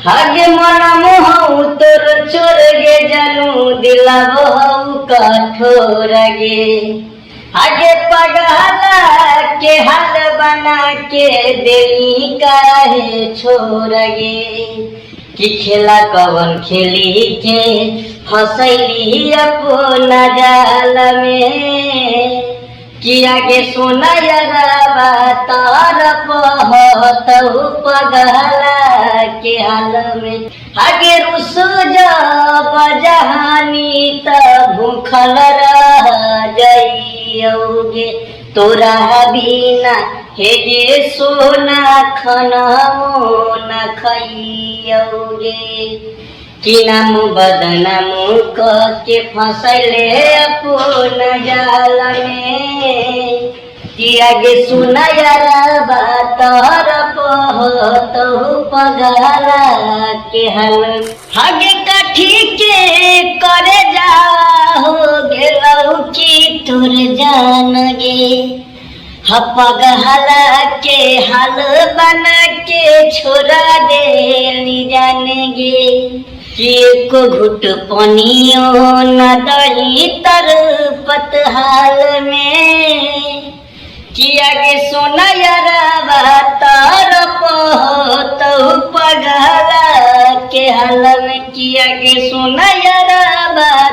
हागे मन मोहऊ तोर चोर गे जानू दिला बहु कठोर गे। आगे पगला के हाल बना के देली काहे छोड़ गे। कि खेला कवन खेली के फसैली अपना जाल में। कि आगे सोना यारा तार पहतऊ पगला के हाल में। आगे रुस जब जहानी त भूखल रह जाइयोगे। तोरा बिना हे गे सोना खनमो न खइयोगे। कि नाम बदनाम के फसले अपना जाल में। कि आगे सुना यारा बातर पहतहु पगला के हाल। आगे कठी के करे जा हो गेलौ कि तोर जान गे। पगला के हाल बना के छोड़ा देली जान गे। कि एको घुट पनियो न दही तर पत हाल में। कि आगे सोना यारा तार पहतहु पगला के हाल में। कि आगे सोना यारा